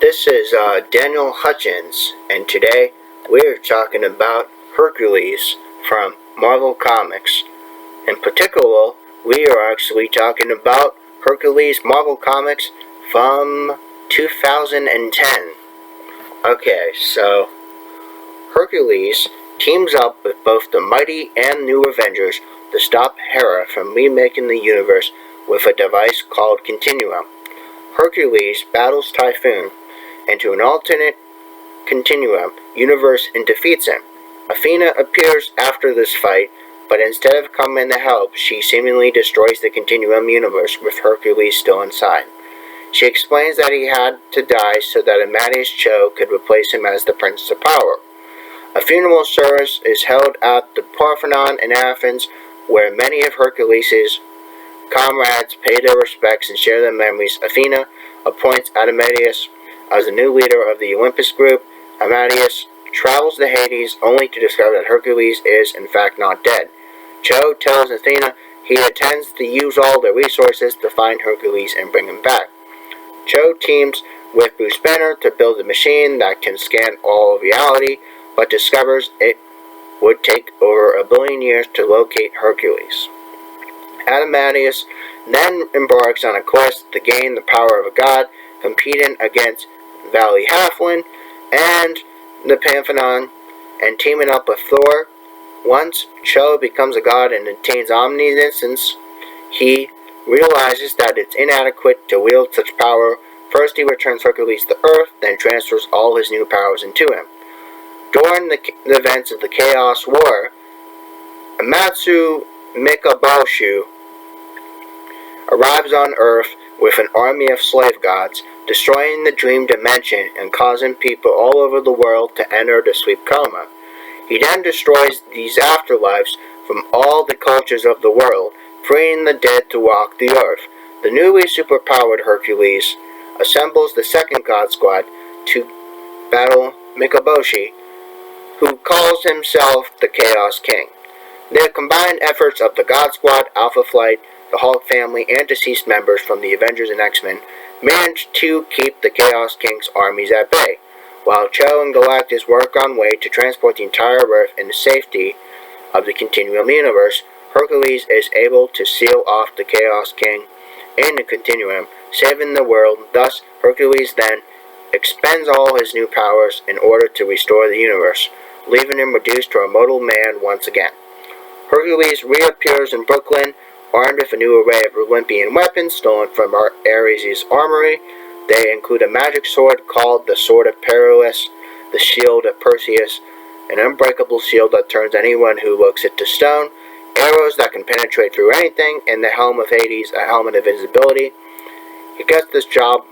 This is Daniel Hutchins, and today we're talking about Hercules from Marvel Comics. In particular, we are actually talking about Hercules Marvel Comics from 2010. Okay, so Hercules teams up with both the mighty and new Avengers to stop Hera from remaking the universe with a device called Continuum. Hercules battles Typhoon into an alternate continuum universe and defeats him. Athena appears after this fight, but instead of coming to help, she seemingly destroys the continuum universe with Hercules still inside. She explains that he had to die so that Amadeus Cho could replace him as the Prince of Power. A funeral service is held at the Parthenon in Athens, where many of Hercules' comrades pay their respects and share their memories. Athena appoints Amadeus as the new leader of the Olympus group. Amadeus travels to Hades only to discover that Hercules is in fact not dead. Cho tells Athena he intends to use all the resources to find Hercules and bring him back. Cho teams with Bruce Banner to build a machine that can scan all of reality, but discovers it would take over 1 billion years to locate Hercules. Amadeus then embarks on a quest to gain the power of a god, competing against Valley Halfling and the Parthenon, and teaming up with Thor. Once Cho becomes a god and attains omniscience, he realizes that it's inadequate to wield such power. First he returns Hercules to Earth, then transfers all his new powers into him. During the events of the Chaos War, Amatsu Mikaboshu arrives on Earth with an army of slave gods, destroying the dream dimension and causing people all over the world to enter the sleep coma. He then destroys these afterlives from all the cultures of the world, freeing the dead to walk the earth. The newly superpowered Hercules assembles the second God Squad to battle Mikaboshi, who calls himself the Chaos King. The combined efforts of the God Squad, Alpha Flight, the Hulk family, and deceased members from the Avengers and X-Men managed to keep the Chaos King's armies at bay, while Cho and Galactus work on way to transport the entire Earth in the safety of the Continuum universe. Hercules is able to seal off the Chaos King in the Continuum, saving the world. Thus, Hercules then expends all his new powers in order to restore the universe, leaving him reduced to a mortal man once again. Hercules reappears in Brooklyn, armed with a new array of Olympian weapons stolen from Ares' armory. They include a magic sword called the Sword of Perseus, the Shield of Perseus, an unbreakable shield that turns anyone who looks it to stone, arrows that can penetrate through anything, and the Helm of Hades, a helmet of invisibility. He gets this job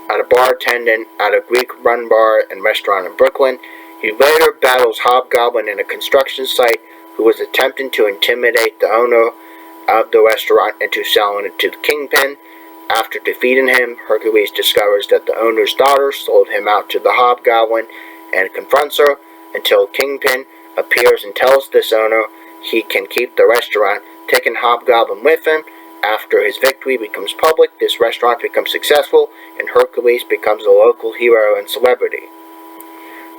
at a bartendant at a Greek-run bar and restaurant in Brooklyn. He later battles Hobgoblin in a construction site, who was attempting to intimidate the owner of the restaurant into selling it to the Kingpin. After defeating him, Hercules discovers that the owner's daughter sold him out to the Hobgoblin and confronts her until Kingpin appears and tells this owner he can keep the restaurant, taking Hobgoblin with him. After his victory becomes public, this restaurant becomes successful, and Hercules becomes a local hero and celebrity.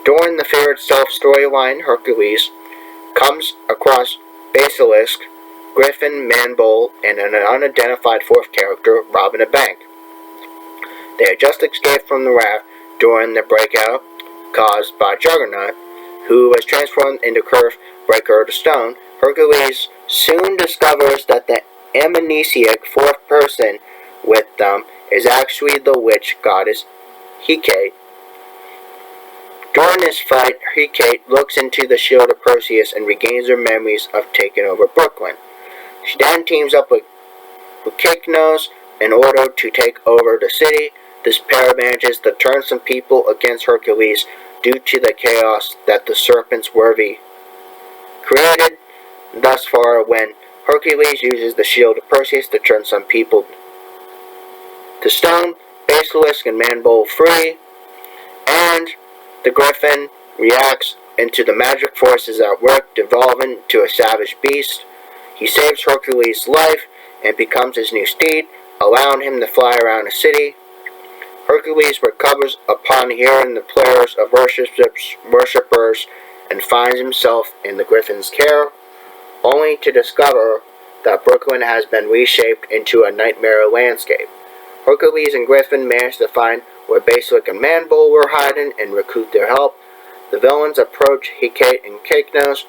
During the Fear Itself storyline, Hercules comes across Basilisk, Griffin, Manbull, and an unidentified fourth character robbing a bank. They had just escaped from the raft during the breakout caused by Juggernaut, who was transformed into Curve Breaker to Stone. Hercules soon discovers that the amnesiac fourth person with them is actually the witch goddess Hecate. During this fight, Hecate looks into the Shield of Perseus and regains her memories of taking over Brooklyn. She then teams up with Kiknos in order to take over the city. This pair manages to turn some people against Hercules due to the chaos that the Serpent's Worthy created. Thus far, when Hercules uses the Shield of Perseus to turn some people to stone, Basilisk and Manbull free, and the Griffin reacts into the magic forces at work, devolving to a savage beast. He saves Hercules' life and becomes his new steed, allowing him to fly around the city. Hercules recovers upon hearing the prayers of worshippers and finds himself in the Griffin's care, only to discover that Brooklyn has been reshaped into a nightmare landscape. Hercules and Griffin manage to find where Basilisk and Manbull were hiding and recruit their help. The villains approach Hecate and Cakenose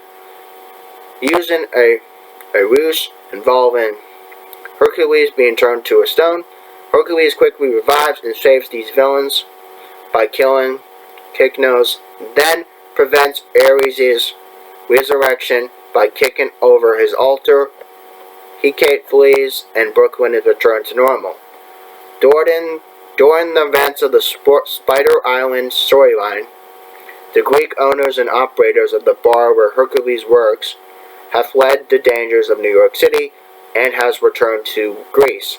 using a ruse involving Hercules being turned to a stone. Hercules quickly revives and saves these villains by killing Cakenose, then prevents Ares' resurrection by kicking over his altar. Hecate flees and Brooklyn is returned to normal. During the events of the Spider Island storyline, the Greek owners and operators of the bar where Hercules works have fled the dangers of New York City and has returned to Greece,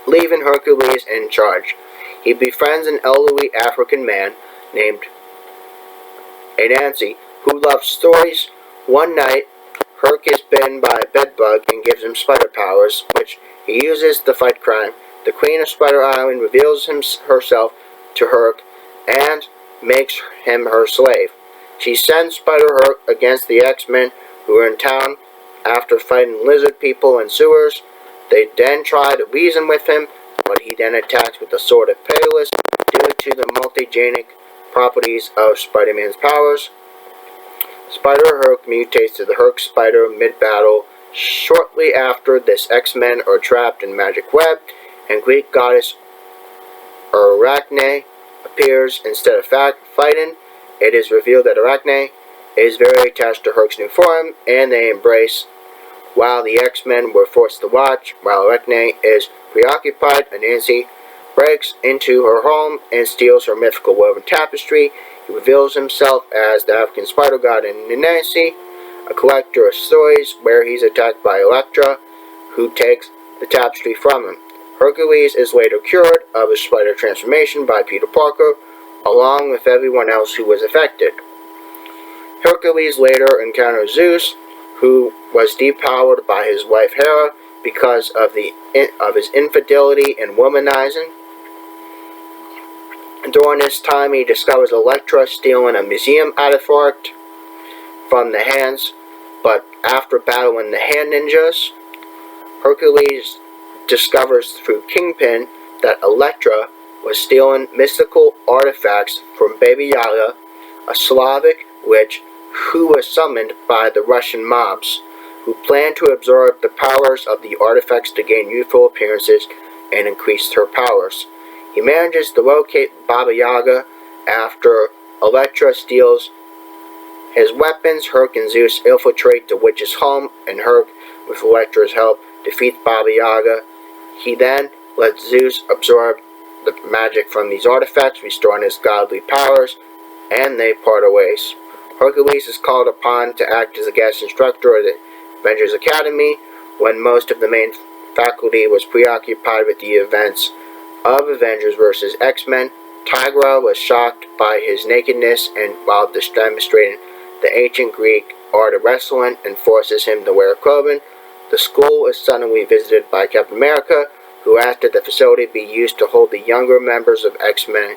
leaving Hercules in charge. He befriends an elderly African man named Anansi who loves stories. One night, Herc is bitten by a bedbug and gives him spider powers, which he uses to fight crime. The Queen of Spider Island reveals herself to Herc and makes him her slave. She sends Spider-Herc against the X-Men who are in town after fighting lizard people in sewers. They then try to reason with him, but he then attacks with the Sword of Perilous due to the multigenic properties of Spider-Man's powers. Spider-Herc mutates to the Herc Spider mid-battle. Shortly after this, X-Men are trapped in Magic Web, and Greek goddess Arachne appears instead of fighting. It is revealed that Arachne is very attached to Herc's new form, and they embrace. While the X-Men were forced to watch, while Arachne is preoccupied, Anansi breaks into her home and steals her mythical woven tapestry. He reveals himself as the African spider god Anansi, a collector of stories, where he's attacked by Elektra, who takes the tapestry from him. Hercules is later cured of his spider transformation by Peter Parker, along with everyone else who was affected. Hercules later encounters Zeus, who was depowered by his wife Hera because of his infidelity and womanizing. During this time, he discovers Elektra stealing a museum artifact from the hands, but after battling the Hand Ninjas, Hercules discovers through Kingpin that Elektra was stealing mystical artifacts from Baby Yaga, a Slavic witch who was summoned by the Russian mobs, who planned to absorb the powers of the artifacts to gain youthful appearances and increase her powers. He manages to locate Baba Yaga after Elektra steals his weapons. Herc and Zeus infiltrate the witch's home, and Herc, with Elektra's help, defeats Baba Yaga. He then lets Zeus absorb the magic from these artifacts, restoring his godly powers, and they part ways. Hercules is called upon to act as a guest instructor at the Avengers Academy when most of the main faculty was preoccupied with the events of Avengers vs. X-Men. Tigra was shocked by his nakedness and while demonstrating the ancient Greek art of wrestling and forces him to wear clothing. The school is suddenly visited by Captain America, who asked that the facility be used to hold the younger members of X-Men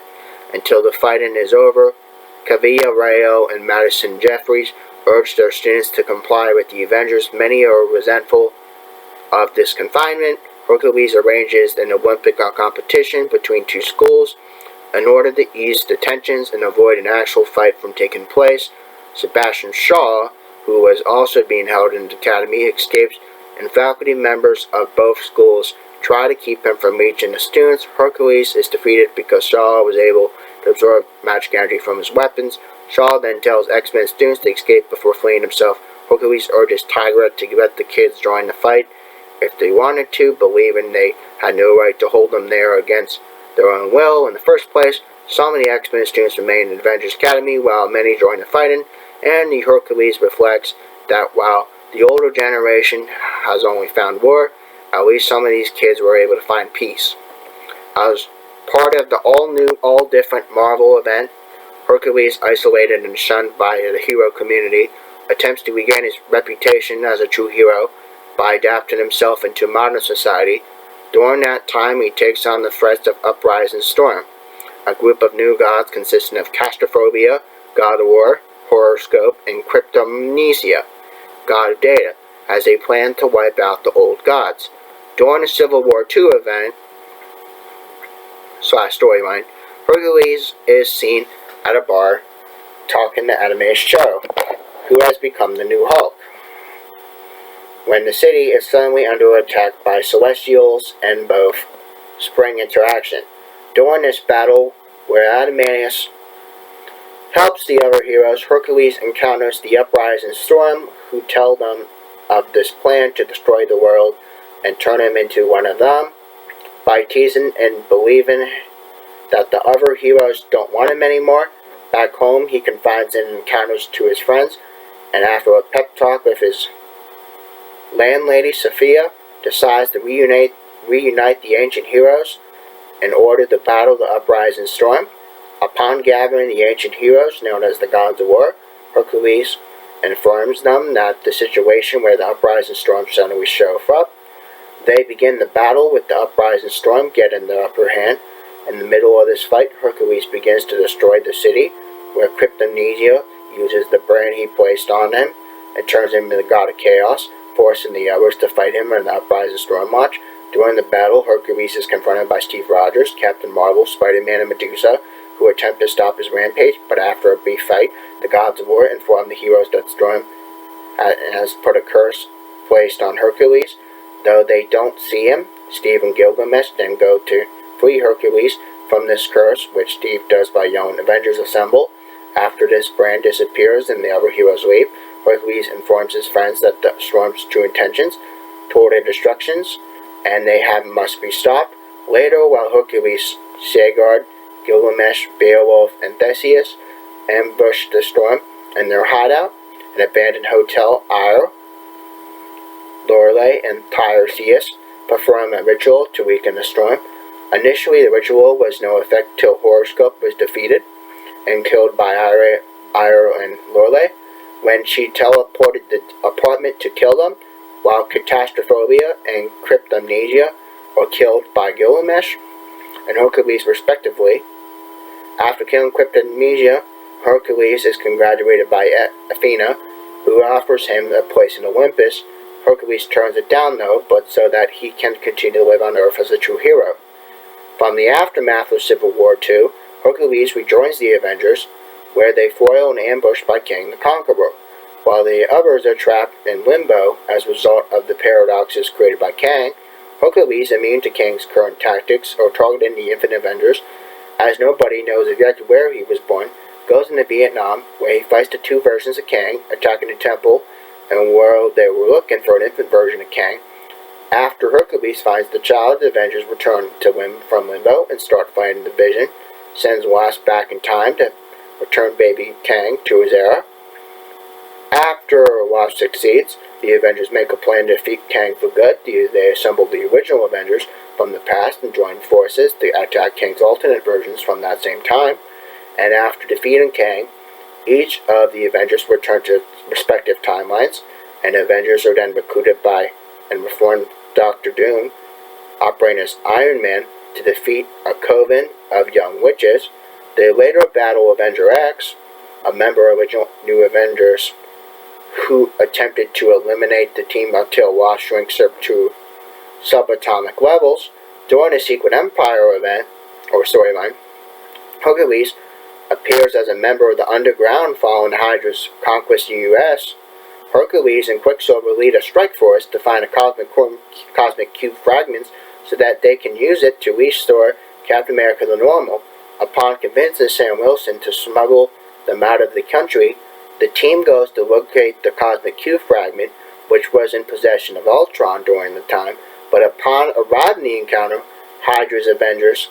until the fighting is over. Kavia Rayo and Madison Jeffries urged their students to comply with the Avengers. Many are resentful of this confinement. Hercules arranges an Olympic competition between two schools in order to ease the tensions and avoid an actual fight from taking place. Sebastian Shaw, who was also being held in the academy, escapes, and faculty members of both schools try to keep him from reaching the students. Hercules is defeated because Shaw was able to absorb magic energy from his weapons. Shaw then tells X-Men students to escape before fleeing himself. Hercules urges Tigra to let the kids join the fight if they wanted to, believing they had no right to hold them there against their own will in the first place. So many X-Men students remain in the Avengers Academy while many join the fighting, and the Hercules reflects that while the older generation has only found war, at least some of these kids were able to find peace. As part of the all-new, all-different Marvel event, Hercules, isolated and shunned by the hero community, attempts to regain his reputation as a true hero by adapting himself into modern society. During that time, he takes on the threats of Uprising Storm, a group of new gods consisting of Castrophobia, god of war, Horoscope, and Cryptomnesia, god of data, as they plan to wipe out the old gods. During the Civil War II event / storyline, Hercules is seen at a bar talking to animated Show, who has become the new Hulk, when the city is suddenly under attack by Celestials and both spring into action. During this battle, where Adamantius helps the other heroes, Hercules encounters the Uprising Storm, who tell them of this plan to destroy the world and turn him into one of them. By teasing and believing that the other heroes don't want him anymore, back home he confides in encounters to his friends, and after a pep talk with his landlady Sophia, decides to reunite the ancient heroes in order to battle the Uprising Storm. Upon gathering the ancient heroes, known as the gods of war, Hercules informs them that the situation where the Uprising Storm suddenly shows up. They begin the battle with the Uprising Storm getting the upper hand. In the middle of this fight, Hercules begins to destroy the city, where Cryptomnesia uses the brand he placed on him and turns him into the god of chaos, forcing the others to fight him in the Uprising Storm March. During the battle, Hercules is confronted by Steve Rogers, Captain Marvel, Spider-Man, and Medusa, who attempt to stop his rampage, but after a brief fight, the gods of war inform the heroes that Storm has put a curse placed on Hercules. Though they don't see him, Steve and Gilgamesh then go to free Hercules from this curse, which Steve does by yelling, "Avengers assemble!" After this brand disappears and the other heroes leave, Hercules informs his friends that the Storm's true intentions, total destructions, and they must be stopped. Later, while Hercules, Sagard, Gilgamesh, Beowulf, and Theseus ambush the Storm in their hideout, an abandoned hotel, Lorelei and Tiresias perform a ritual to weaken the Storm. Initially, the ritual was no effect till Horoscope was defeated and killed by Io and Lorelei, when she teleported the apartment to kill them, while Castrophobia and Cryptomnesia were killed by Gilgamesh and Hercules respectively. After killing Cryptomnesia, Hercules is congratulated by Athena, who offers him a place in Olympus. Hercules turns it down though, but so that he can continue to live on Earth as a true hero. From the aftermath of Civil War II, Hercules rejoins the Avengers, where they foil and ambushed by King the Conqueror. While the others are trapped in limbo as a result of the paradoxes created by Kang, Hercules, immune to Kang's current tactics, or targeting the Infinite Avengers, as nobody knows exactly where he was born, goes into Vietnam, where he fights the two versions of Kang, attacking the temple, and where they were looking for an infant version of Kang. After Hercules finds the child, the Avengers return from limbo and start fighting the Vision, sends Wasp back in time to return baby Kang to his era. After Wasp succeeds, the Avengers make a plan to defeat Kang for good. They assemble the original Avengers from the past and join forces to attack Kang's alternate versions from that same time. And after defeating Kang, each of the Avengers return to respective timelines, and Avengers are then recruited by and reformed Dr. Doom, operating as Iron Man, to defeat a coven of young witches. They later battle Avenger X, a member of original New Avengers, who attempted to eliminate the team until Wasp shrinks her to subatomic levels. During the Secret Empire event, or storyline, Hercules appears as a member of the Underground following Hydra's conquest of the U.S. Hercules and Quicksilver lead a strike force to find a cosmic cube fragments so that they can use it to restore Captain America to normal. Upon convincing Sam Wilson to smuggle them out of the country, the team goes to locate the cosmic cube fragment, which was in possession of Ultron during the time, but upon arriving the encounter, Hydra's Avengers,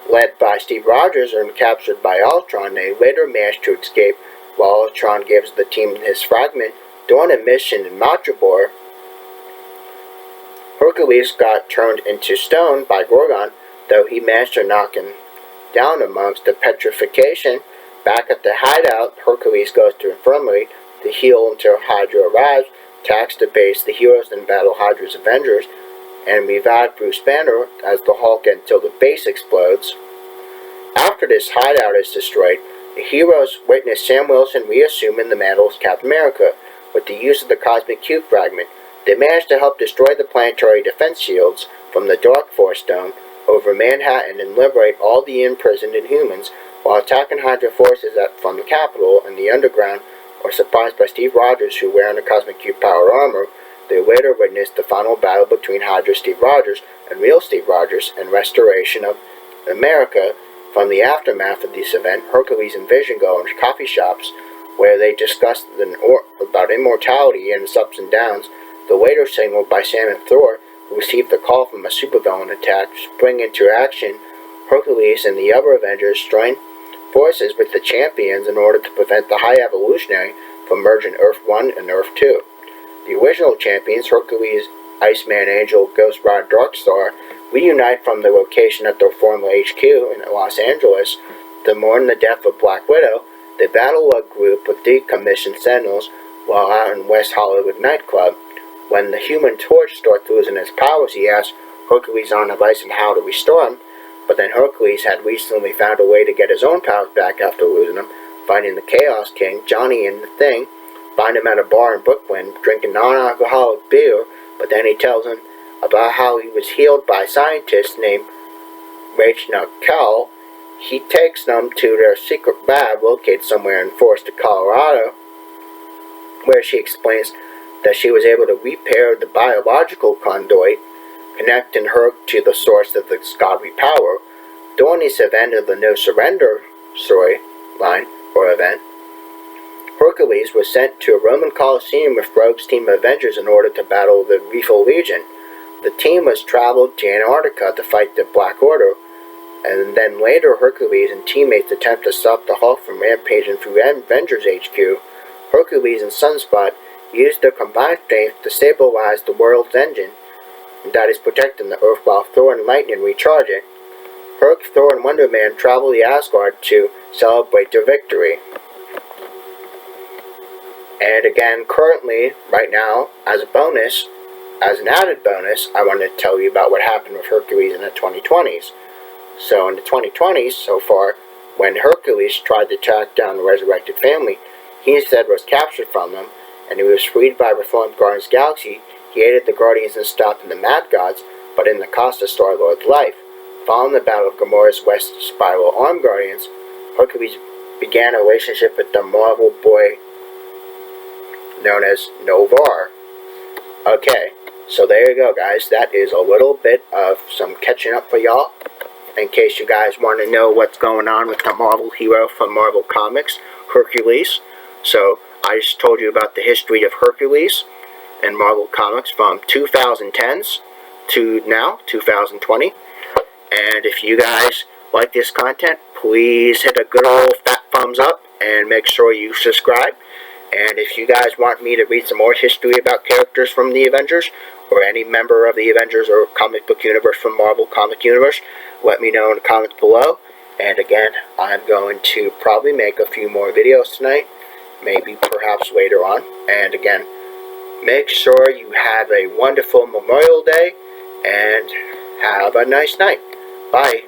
led by Steve Rogers, are captured by Ultron. They later manage to escape while Ultron gives the team his fragment. During a mission in Matrabor, Hercules got turned into stone by Gorgon, though he managed to knock him down amongst the petrification. Back at the hideout, Hercules goes to infirmary to heal until Hydra arrives, attacks the base. The heroes then battle Hydra's Avengers. and revive Bruce Banner as the Hulk until the base explodes. After this hideout is destroyed, the heroes witness Sam Wilson reassuming the mantle as Captain America with the use of the Cosmic Cube fragment. They manage to help destroy the planetary defense shields from the Dark Force Dome over Manhattan and liberate all the imprisoned Inhumans while attacking Hydra forces from the Capitol and the Underground are surprised by Steve Rogers, who wearing the Cosmic Cube power armor. They later witness the final battle between Hydra Steve Rogers and real Steve Rogers and restoration of America. From the aftermath of this event, Hercules and Vision go into coffee shops where they discuss about immortality and its ups and downs. The waiter signaled by Sam and Thor, who received a call from a supervillain attack, spring into action. Hercules and the other Avengers join forces with the champions in order to prevent the High Evolutionary from merging Earth 1 and Earth 2. The original champions, Hercules, Iceman, Angel, Ghost Rider, Darkstar, reunite from the location at their former HQ in Los Angeles to mourn the death of Black Widow. They battle a group of decommissioned Sentinels while out in West Hollywood nightclub. When the Human Torch starts losing his powers, he asks Hercules on advice on how to restore him, but then Hercules had recently found a way to get his own powers back after losing them. Finding the Chaos King, Johnny and the Thing, find him at a bar in Brooklyn drinking non-alcoholic beer, but then he tells him about how he was healed by a scientist named Rachel Kell. He takes them to their secret lab located somewhere in Forest, Colorado, where she explains that she was able to repair the biological conduit connecting her to the source of the godly power. During this event of the No Surrender storyline or event, Hercules was sent to a Roman Colosseum with Rogue's team of Avengers in order to battle the Lethal Legion. The team was traveled to Antarctica to fight the Black Order, and then later Hercules and teammates attempt to stop the Hulk from rampaging through Avengers HQ. Hercules and Sunspot used their combined strength to stabilize the world's engine that is protecting the Earth while Thor and Lightning recharge it. Herc, Thor, and Wonder Man travel to Asgard to celebrate their victory. And again, currently, right now, as an added bonus, I want to tell you about what happened with Hercules in the 2020s. So in the 2020s, so far, when Hercules tried to track down the resurrected family, he instead was captured from them, and he was freed by reformed Guardians of the Galaxy. He aided the Guardians in stopping the Mad Gods, but in the cost of Star-Lord's life. Following the battle of Gamora's West Spiral Armed Guardians, Hercules began a relationship with the Marvel boy known as Novar. Okay, so there you go, guys. That is a little bit of some catching up for y'all, in case you guys want to know what's going on with the Marvel hero from Marvel Comics, Hercules. So I just told you about the history of Hercules in Marvel Comics from 2010'S to now, 2020. And if you guys like this content, please hit a good old fat thumbs up and make sure you subscribe. And if you guys want me to read some more history about characters from the Avengers, or any member of the Avengers or comic book universe from Marvel Comic Universe, let me know in the comments below. And again, I'm going to probably make a few more videos tonight, maybe perhaps later on. And again, make sure you have a wonderful Memorial Day and have a nice night. Bye.